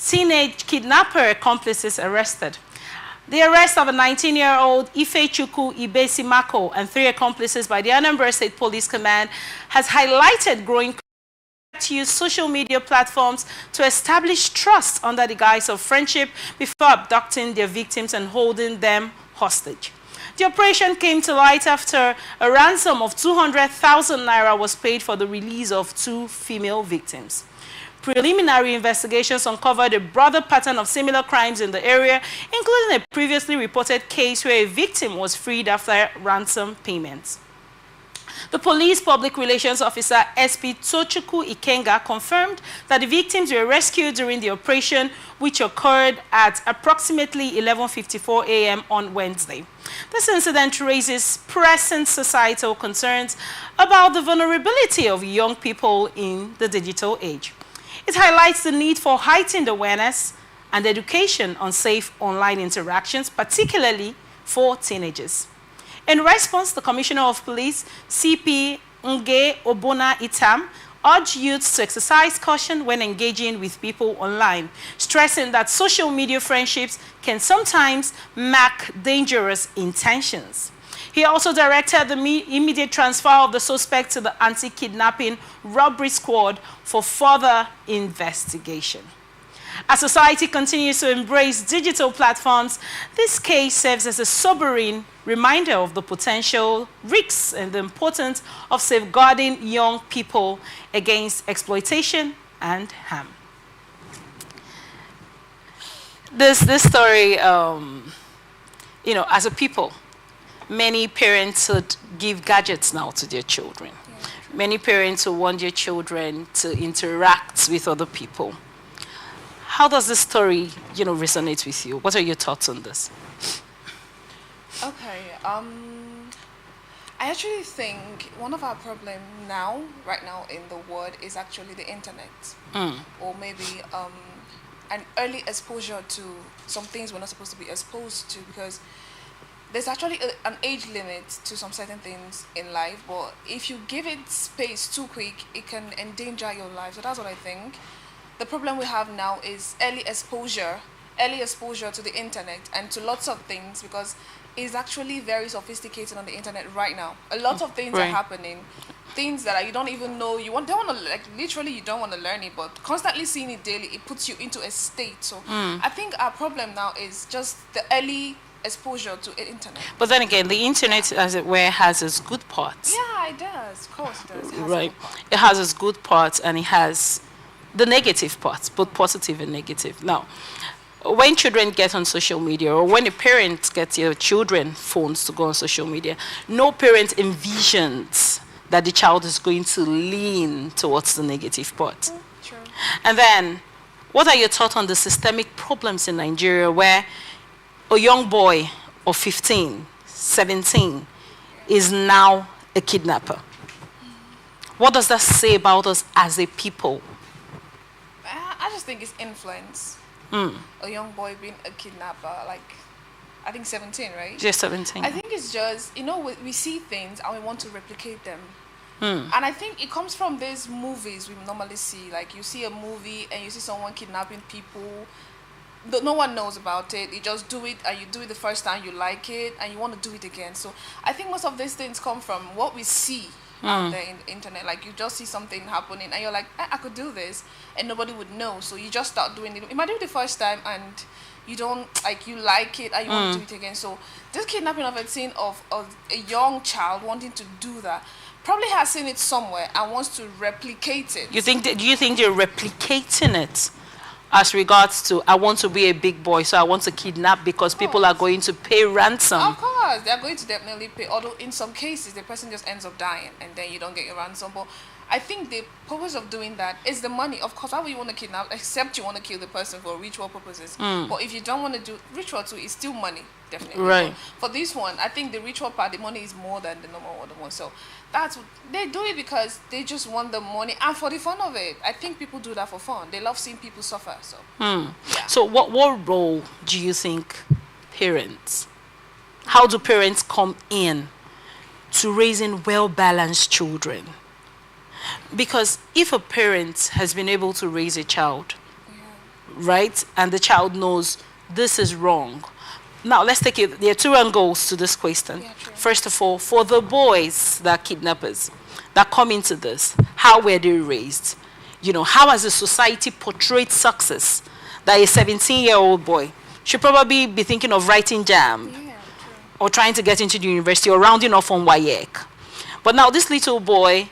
Teenage kidnapper accomplices arrested. The arrest of a 19-year-old Ifechukwu Ibesimako and 3 accomplices by the Anambra State Police Command has highlighted growing to use social media platforms to establish trust under the guise of friendship before abducting their victims and holding them hostage. The operation came to light after a ransom of 200,000 naira was paid for the release of 2 female victims. Preliminary investigations uncovered a broader pattern of similar crimes in the area, including a previously reported case where a victim was freed after ransom payments. The police public relations officer SP Ifechukwu Ibesimako confirmed that the victims were rescued during the operation, which occurred at approximately 11:54 a.m. on Wednesday. This incident raises pressing societal concerns about the vulnerability of young people in the digital age. It highlights the need for heightened awareness and education on safe online interactions, particularly for teenagers. In response, the Commissioner of Police, CP Nge Obona Itam, urged youths to exercise caution when engaging with people online, stressing that social media friendships can sometimes mark dangerous intentions. He also directed the immediate transfer of the suspect to the anti-kidnapping robbery squad for further investigation. As society continues to embrace digital platforms, this case serves as a sobering reminder of the potential risks and the importance of safeguarding young people against exploitation and harm. This story, as a people, many parents would give gadgets now to their children. Yeah. Many parents will want their children to interact with other people. How does this story, resonate with you? What are your thoughts on this? Okay, I actually think one of our problems right now in the world is actually the internet. Or maybe an early exposure to some things we're not supposed to be exposed to, because there's actually an age limit to some certain things in life, but if you give it space too quick, it can endanger your life. So that's what I think. The problem we have now is early exposure to the internet and to lots of things, because it's actually very sophisticated on the internet right now. A lot of things are happening, things that you don't even know. You don't want to, literally you don't want to learn it, but constantly seeing it daily, it puts you into a state. So I think our problem now is just the early exposure to the internet. But then again, the internet, as it were, has its good parts. Yeah, it does. Of course it does. It has its good parts, and it has the negative parts, both positive and negative. Now, when children get on social media, or when a parent gets their children phones to go on social media, no parent envisions that the child is going to lean towards the negative part. True. And then, what are your thoughts on the systemic problems in Nigeria where a young boy of 15, 17 is now a kidnapper? What does that say about us as a people? I just think it's influence. A young boy being a kidnapper, I think 17, right? Just 17. I think it's just, we see things and we want to replicate them. And I think it comes from these movies we normally see. Like, you see a movie and you see someone kidnapping people. No one knows about it. You just do it, and you do it the first time, you like it, and you want to do it again. So I think most of these things come from what we see out there in the internet. Like, you just see something happening and you're like, I could do this, and nobody would know, so you just start doing it. You might do it the first time and you don't you like it and you want to do it again. So this kidnapping of a young child wanting to do that probably has seen it somewhere and wants to replicate it. Do you think they're replicating it as regards to, I want to be a big boy, so I want to kidnap because people are going to pay ransom? Of course, they're going to definitely pay. Although in some cases, the person just ends up dying and then you don't get your ransom. But I think the purpose of doing that is the money. Of course, how would you want to kidnap, except you want to kill the person for ritual purposes. But if you don't want to do ritual too, it's still money, definitely. Right. But for this one, I think the ritual part, the money is more than the normal one. So that's what they do, it because they just want the money and for the fun of it. I think people do that for fun. They love seeing people suffer. So yeah. So what role do you think parents, how do parents come in to raising well-balanced children? Because if a parent has been able to raise a child, right? And the child knows this is wrong. Now, let's take it. There are two angles to this question. Yeah, First of all, for the boys that are kidnappers, that come into this, how were they raised? You know, how has the society portrayed success? That a 17-year-old boy should probably be thinking of writing JAMB, or trying to get into the university, or rounding off on WAEC. But now this little boy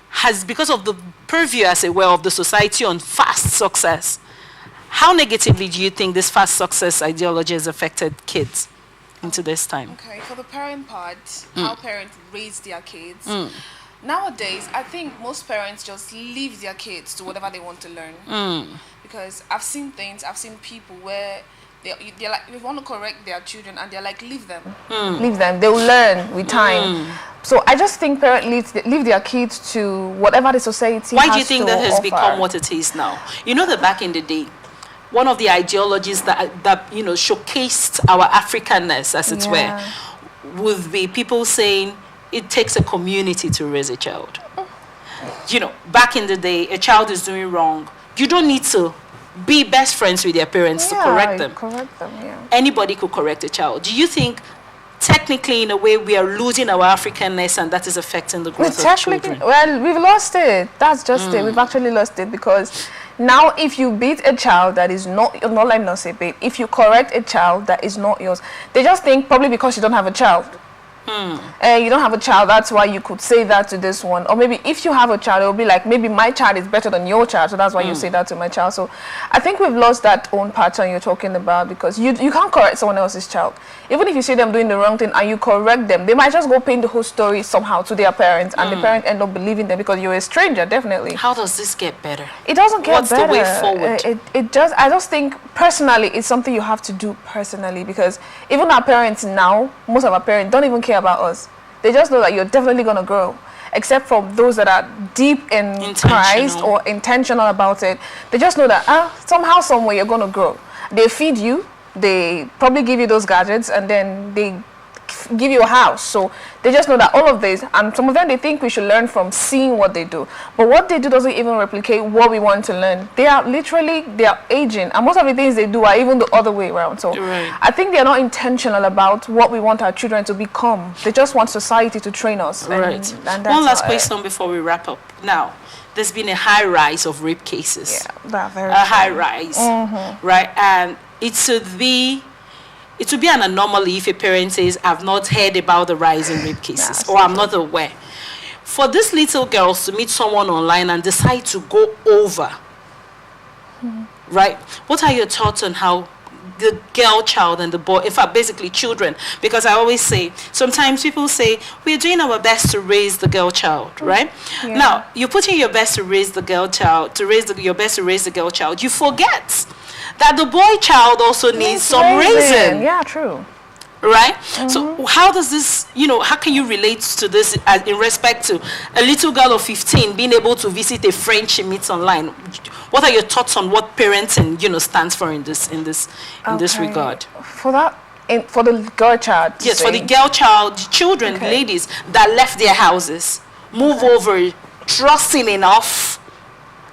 has, because of the purview, as it were, of the society on fast success, how negatively do you think this fast success ideology has affected kids into this time? Okay, for the parent part, how parents raise their kids. Nowadays, I think most parents just leave their kids to whatever they want to learn. Because I've seen things, I've seen people where they're like, we want to correct their children, and they're like, leave them. Leave them. They'll learn with time. So I just think parents leave their kids to whatever the society Why do you think that has offer. become what it is now? You know that back in the day, one of the ideologies that you know, showcased our Africanness, as it were, would be people saying it takes a community to raise a child. You know, back in the day, a child is doing wrong. You don't need to be best friends with their parents to correct them. Anybody could correct a child. Do you think, technically, in a way, we are losing our Africanness, and that is affecting the growth of children? Well, we've lost it. That's just it. We've actually lost it, because now if you beat a child that is not let me not say beat, if you correct a child that is not yours, they just think probably because you don't have a child. You don't have a child, that's why you could say that to this one. Or maybe if you have a child, it will be like, maybe my child is better than your child, so that's why you say that to my child. So I think we've lost that own pattern you're talking about, because you can't correct someone else's child. Even if you see them doing the wrong thing and you correct them, they might just go paint the whole story somehow to their parents, and the parents end up believing them because you're a stranger. Definitely. How does this get better? It doesn't get better. What's the way forward? I just think personally it's something you have to do personally, because even our parents now, most of our parents don't even care about us. They just know that you're definitely going to grow, except for those that are deep in Christ or intentional about it. They just know that somehow, somewhere you're going to grow. They feed you, they probably give you those gadgets, and then they give you a house. So they just know that all of this, and some of them, they think we should learn from seeing what they do. But what they do doesn't even replicate what we want to learn. They are aging, and most of the things they do are even the other way around. So I think they're not intentional about what we want our children to become. They just want society to train us. And one last question before we wrap up. Now, there's been a high rise of rape cases. High rise, right? And it would be an anomaly if a parent says, I've not heard about the rise in rape cases, or I'm not aware. For these little girls to meet someone online and decide to go over, right? What are your thoughts on how the girl child and the boy, in fact, basically children, because I always say, sometimes people say, we're doing our best to raise the girl child, right? Now, you're putting your best to raise the girl child, your best to raise the girl child. You forget that the boy child also needs some raising. Yeah, true. Right? So how does this, how can you relate to this in respect to a little girl of 15 being able to visit a friend she meets online? What are your thoughts on what parenting, stands for in this regard? For that, for the girl child. Yes, for the girl child, children, ladies that left their houses, move over, trusting enough.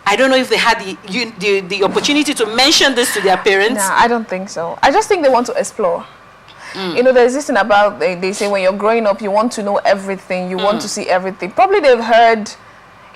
I don't know if they had the opportunity to mention this to their parents. No, I don't think so. I just think they want to explore. There's this thing about, they say when you're growing up, you want to know everything, you want to see everything. Probably they've heard,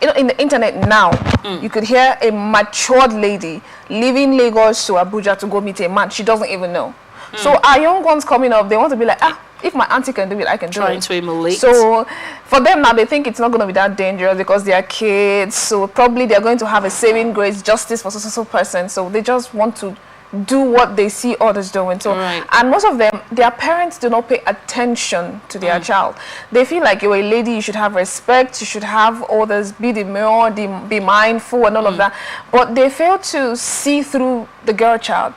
in the internet now, you could hear a matured lady leaving Lagos to Abuja to go meet a man she doesn't even know. So our young ones coming up, they want to be like, if my auntie can do it, I can do it. Trying to emulate. So for them now, they think it's not going to be that dangerous because they are kids. So probably they're going to have a saving grace, justice for so person. So they just want to do what they see others doing. So and most of them, their parents do not pay attention to their child. They feel like you're a lady, you should have respect, you should have others, be demure, be mindful and all of that. But they fail to see through the girl child.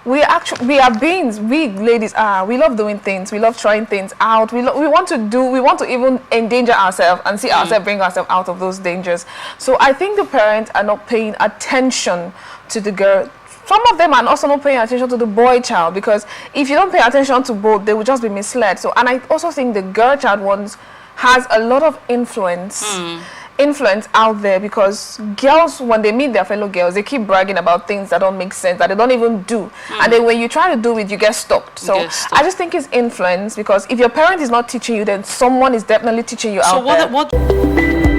We are beings. We ladies we love doing things. We love trying things out. We want to even endanger ourselves and see ourselves bring ourselves out of those dangers. So I think the parents are not paying attention to the girl. Some of them are also not paying attention to the boy child, because if you don't pay attention to both, they will just be misled. So, and I also think the girl child ones has a lot of influence influence out there, because girls, when they meet their fellow girls, they keep bragging about things that don't make sense, that they don't even do. And then when you try to do it, you get stopped. So I just think it's influence, because if your parent is not teaching you, then someone is definitely teaching you out there.